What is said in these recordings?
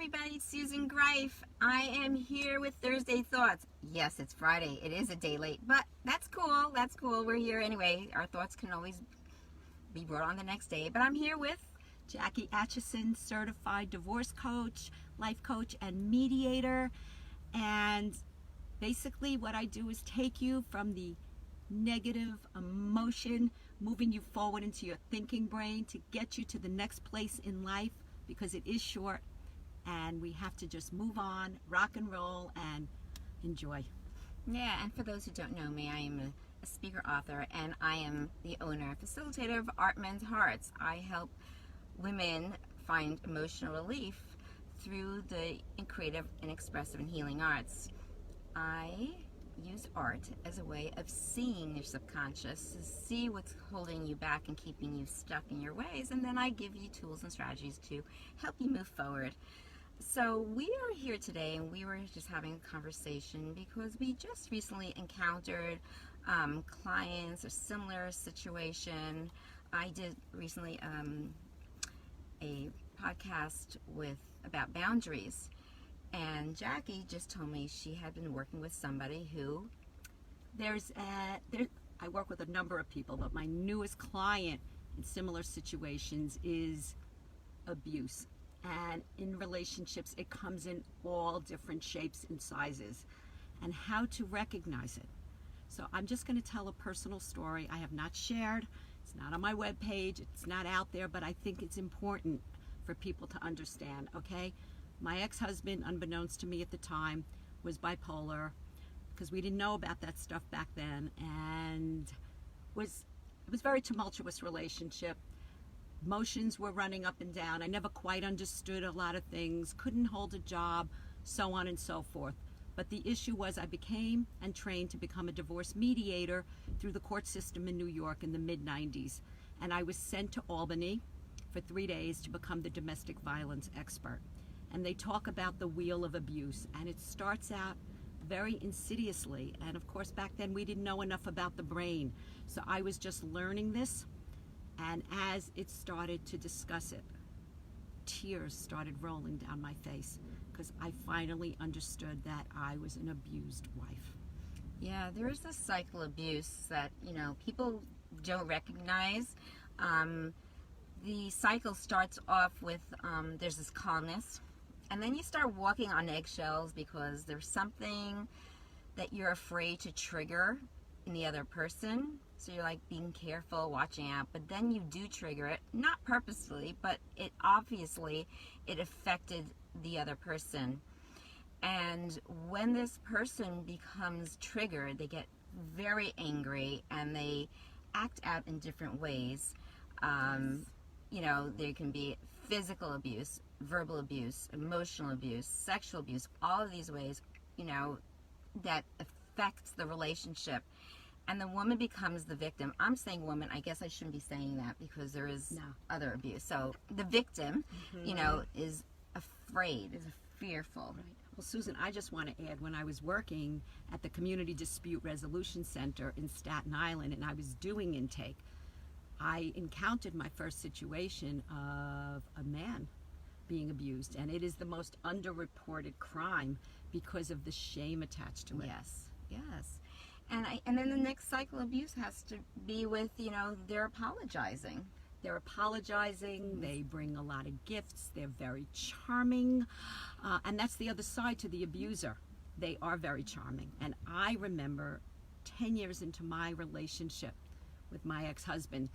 everybody, it's Susan Greif. I am here with Thursday Thoughts. Yes, it's Friday. It is a day late, but that's cool. That's cool. We're here anyway. Our thoughts can always be brought on the next day. But I'm here with Jackie Atchison, certified divorce coach, life coach, and mediator. And basically what I do is take you from the negative emotion, moving you forward into your thinking brain to get you to the next place in life, because it is short and we have to just move on, rock and roll, and enjoy. Yeah, and for those who don't know me, I am a speaker, author, and I am the owner, facilitator of Art Men's Hearts. I help women find emotional relief through the creative and expressive and healing arts. I use art as a way of seeing your subconscious, to see what's holding you back and keeping you stuck in your ways, and then I give you tools and strategies to help you move forward. So we are here today, and we were just having a conversation because we just recently encountered clients, a similar situation. I did recently a podcast about boundaries, and Jackie just told me she had been working with somebody who I work with a number of people, but my newest client in similar situations is abuse. And in relationships, it comes in all different shapes and sizes, and how to recognize it. So I'm just going to tell a personal story I have not shared. It's not on my webpage. It's not out there, but I think it's important for people to understand, okay? My ex-husband, unbeknownst to me at the time, was bipolar, because we didn't know about that stuff back then, and it was a very tumultuous relationship. Emotions were running up and down. I never quite understood a lot of things, couldn't hold a job, so on and so forth. But the issue was I became and trained to become a divorce mediator through the court system in New York in the mid-90s. And I was sent to Albany for 3 days to become the domestic violence expert. And they talk about the wheel of abuse, and it starts out very insidiously. And of course, back then we didn't know enough about the brain. So I was just learning this. And as it started to discuss it, tears started rolling down my face, because I finally understood that I was an abused wife. Yeah, there is this cycle of abuse that, people don't recognize. The cycle starts off with, there's this calmness, and then you start walking on eggshells because there's something that you're afraid to trigger in the other person. So you're like being careful, watching out, but then you do trigger it, not purposefully, but it affected the other person. And when this person becomes triggered, they get very angry and they act out in different ways. There can be physical abuse, verbal abuse, emotional abuse, sexual abuse, all of these ways, that affects the relationship. And the woman becomes the victim. I'm saying woman, I guess I shouldn't be saying that because there is other abuse. So the victim, is afraid, is fearful. Right. Well, Susan, I just want to add, when I was working at the Community Dispute Resolution Center in Staten Island and I was doing intake, I encountered my first situation of a man being abused. And it is the most underreported crime because of the shame attached to it. Yes, yes. And then the next cycle of abuse has to be with, they're apologizing. They're apologizing, they bring a lot of gifts, they're very charming, and that's the other side to the abuser. They are very charming. And I remember 10 years into my relationship with my ex-husband,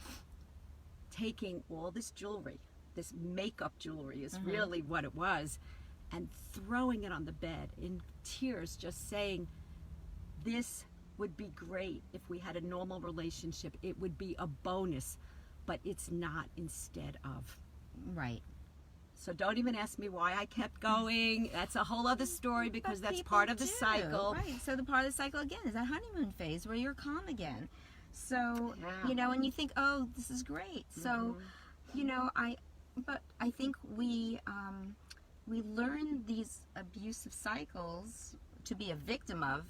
taking all this jewelry, this makeup jewelry is really what it was, and throwing it on the bed in tears, just saying, this would be great if we had a normal relationship. It would be a bonus, but it's not, instead of. Right. So don't even ask me why I kept going. That's a whole other story, because that's part of the cycle. Right. So the part of the cycle again is that honeymoon phase where you're calm again. So, and you think, oh, this is great. So, I think we learn these abusive cycles to be a victim of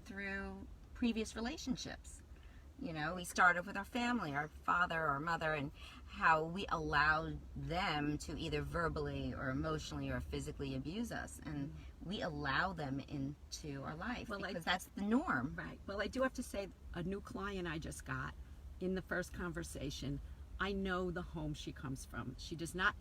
through previous relationships. You know, we started with our family, our father or mother, and how we allowed them to either verbally or emotionally or physically abuse us. And we allow them into our life because that's the norm. Right. Well, I do have to say, a new client I just got in the first conversation, I know the home she comes from. She does not,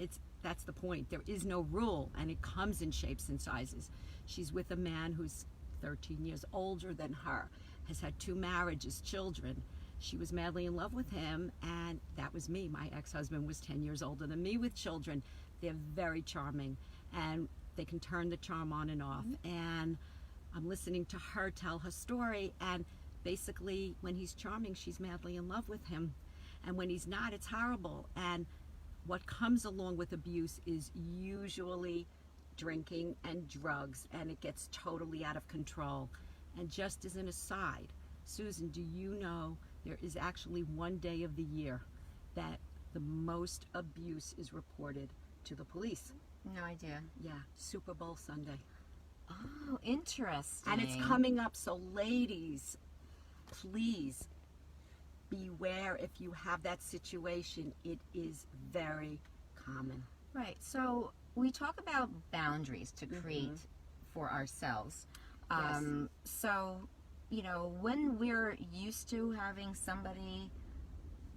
that's the point. There is no rule, and it comes in shapes and sizes. She's with a man who's 13 years older than her, has had 2 marriages, children. She was madly in love with him, and that was me. My ex-husband was 10 years older than me with children. They're very charming, and they can turn the charm on and off. And I'm listening to her tell her story, and basically when he's charming, she's madly in love with him. And when he's not, it's horrible. And what comes along with abuse is usually drinking and drugs, and it gets totally out of control. And just as an aside, Susan, do you know there is actually one day of the year that the most abuse is reported to the police? No idea. Yeah, Super Bowl Sunday. Oh, interesting. And it's coming up, so ladies, please beware if you have that situation. It is very common. Right. So we talk about boundaries to create for ourselves. Yes. So, you know, when we're used to having somebody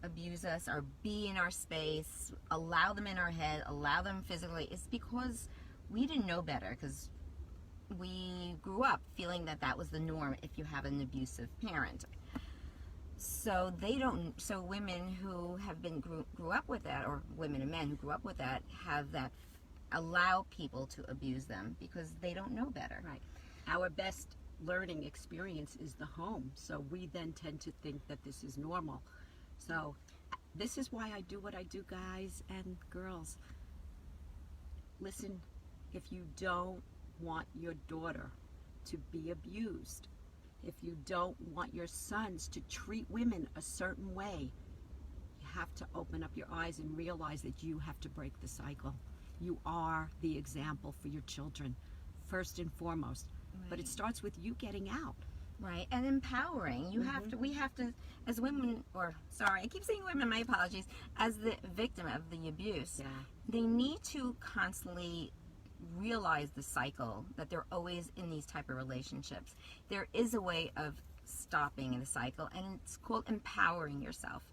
abuse us or be in our space, allow them in our head, allow them physically, it's because we didn't know better, because we grew up feeling that that was the norm if you have an abusive parent. So so women who have been grew up with that, or women and men who grew up with that, have that, allow people to abuse them because they don't know better. Right. Our best learning experience is the home, so we then tend to think that this is normal. So this is why I do what I do, guys and girls. Listen, if you don't want your daughter to be abused, if you don't want your sons to treat women a certain way, you have to open up your eyes and realize that you have to break the cycle. You are the example for your children, first and foremost. Right. But it starts with you getting out. Right, and empowering. You have to, we have to, as women, or sorry, I keep saying women, my apologies, as the victim of the abuse, they need to constantly realize the cycle, that they're always in these type of relationships. There is a way of stopping the cycle, and it's called empowering yourself.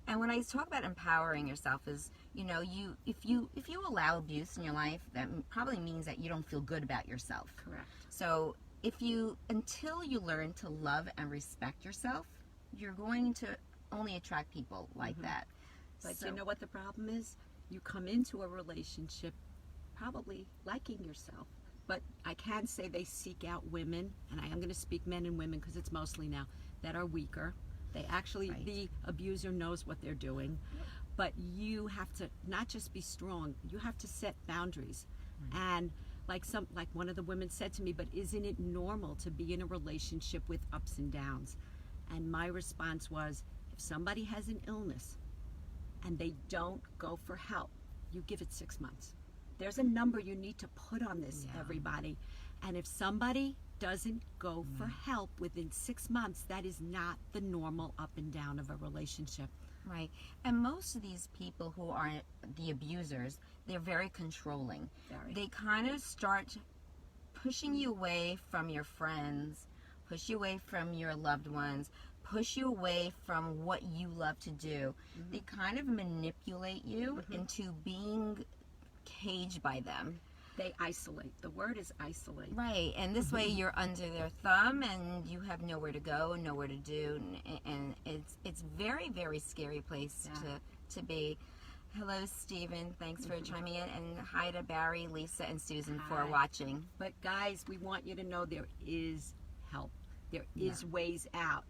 And when I talk about empowering yourself, is, you know, if you allow abuse in your life, that probably means that you don't feel good about yourself. Correct. So until you learn to love and respect yourself, you're going to only attract people like that. But you know what the problem is? You come into a relationship probably liking yourself. But I can say they seek out women, and I am going to speak men and women because it's mostly now, that are weaker. They actually, the abuser knows what they're doing. But you have to not just be strong, you have to set boundaries. And like one of the women said to me, but isn't it normal to be in a relationship with ups and downs? And my response was, if somebody has an illness and they don't go for help, you give it 6 months. There's a number you need to put on this, everybody. And if somebody doesn't go for help within 6 months, that is not the normal up and down of a relationship. Right. And most of these people who are the abusers, they're very controlling. They kind of start pushing you away from your friends, push you away from your loved ones, push you away from what you love to do. They kind of manipulate you into being caged by them. They isolate. The word is isolate. Right, and this way you're under their thumb, and you have nowhere to go and nowhere to do, and it's very, very scary place to be. Hello, Stephen. Thanks for chiming in, and hi to Barry, Lisa, and Susan for watching. But guys, we want you to know there is help. There is ways out,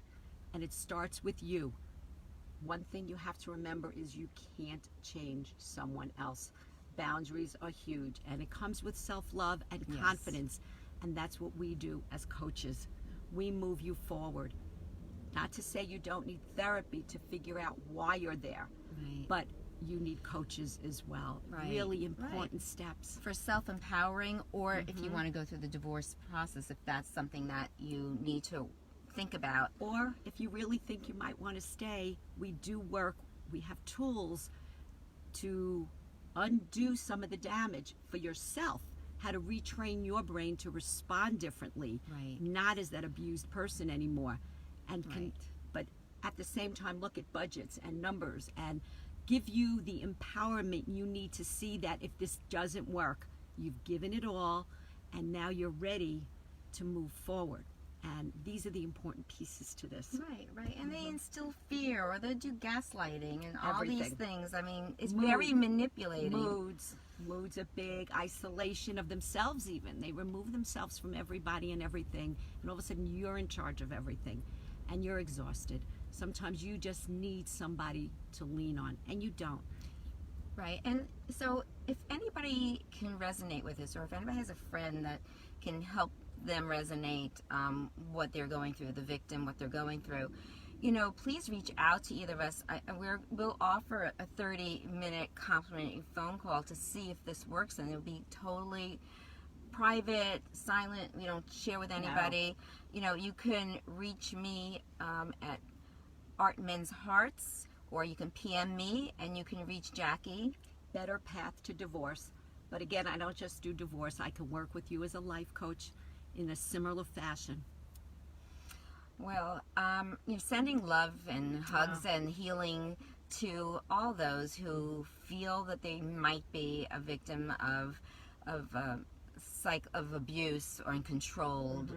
and it starts with you. One thing you have to remember is you can't change someone else. Boundaries are huge, and it comes with self-love and confidence, and that's what we do as coaches. We move you forward. Not to say you don't need therapy to figure out why you're there, but you need coaches as well. Really important steps for self-empowering, or if you want to go through the divorce process, if that's something that you need to think about. Or if you really think you might want to stay, we do work. We have tools to undo some of the damage for yourself, how to retrain your brain to respond differently, Right. not as that abused person anymore. And Right. but at the same time, look at budgets and numbers and give you the empowerment you need to see that if this doesn't work, you've given it all, and now you're ready to move forward. And these are the important pieces to this. Right, right. And they instill fear, or they do gaslighting and all these Everything. things. I mean, it's Mood. very manipulating. Moods are big. Isolation of themselves even. They remove themselves from everybody and everything. And all of a sudden you're in charge of everything. And you're exhausted. Sometimes you just need somebody to lean on. And you don't. Right. And so if anybody can resonate with this, or if anybody has a friend that can help them resonate what they're going through, the victim, what they're going through, please reach out to either of us. We'll offer a 30-minute complimentary phone call to see if this works, and it'll be totally private, silent. We don't share with anybody. You can reach me at Art Men's Hearts, or you can PM me, and you can reach Jackie. Better Path to Divorce. But again, I don't just do divorce. I can work with you as a life coach in a similar fashion. Well, you're sending love and hugs and healing to all those who feel that they might be a victim of abuse or controlled,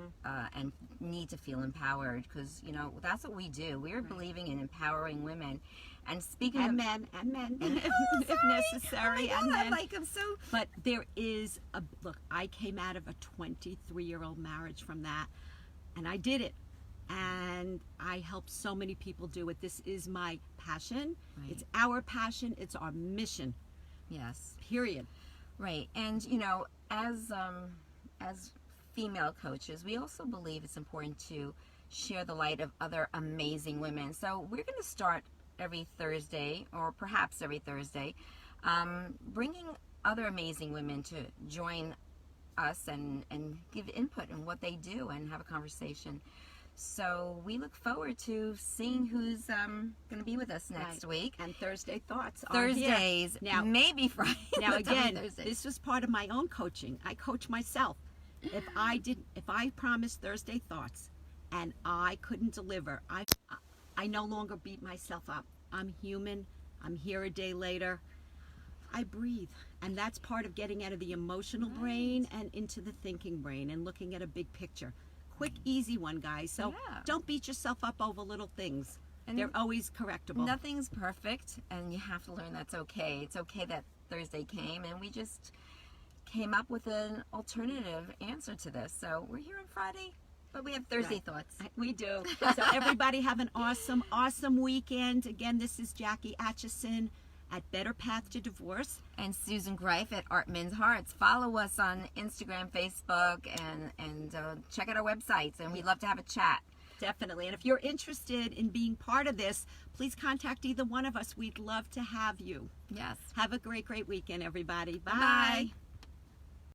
and need to feel empowered, because that's what we do. We're believing in empowering women. And speaking of men, if necessary, oh and my God, men. like I'm so. But there is look. I came out of a 23-year-old marriage from that, and I did it, and I helped so many people do it. This is my passion. Right. It's our passion. It's our mission. Yes. Period. Right. And as female coaches, we also believe it's important to share the light of other amazing women. So we're going to start every Thursday, or perhaps every Thursday, bringing other amazing women to join us and give input on what they do and have a conversation. So we look forward to seeing who's going to be with us next week. And Thursday Thoughts Thursdays, are here. Now, maybe Friday. Now again, Thursdays. this was part of my own coaching. I coach myself. If I promised Thursday Thoughts and I couldn't deliver, I no longer beat myself up. I'm human. I'm here a day later. I breathe. And that's part of getting out of the emotional brain and into the thinking brain and looking at a big picture. Quick, easy one, guys. So don't beat yourself up over little things. And they're always correctable. Nothing's perfect, and you have to learn that's okay. It's okay that Thursday came, and we just came up with an alternative answer to this. So we're here on Friday, but we have Thursday Thoughts. We do. So everybody have an awesome, awesome weekend. Again, this is Jackie Atchison at Better Path to Divorce. And Susan Greif at Art Men's Hearts. Follow us on Instagram, Facebook, and check out our websites, and we'd love to have a chat. Definitely. And if you're interested in being part of this, please contact either one of us. We'd love to have you. Yes. Have a great, great weekend, everybody. Bye. Bye.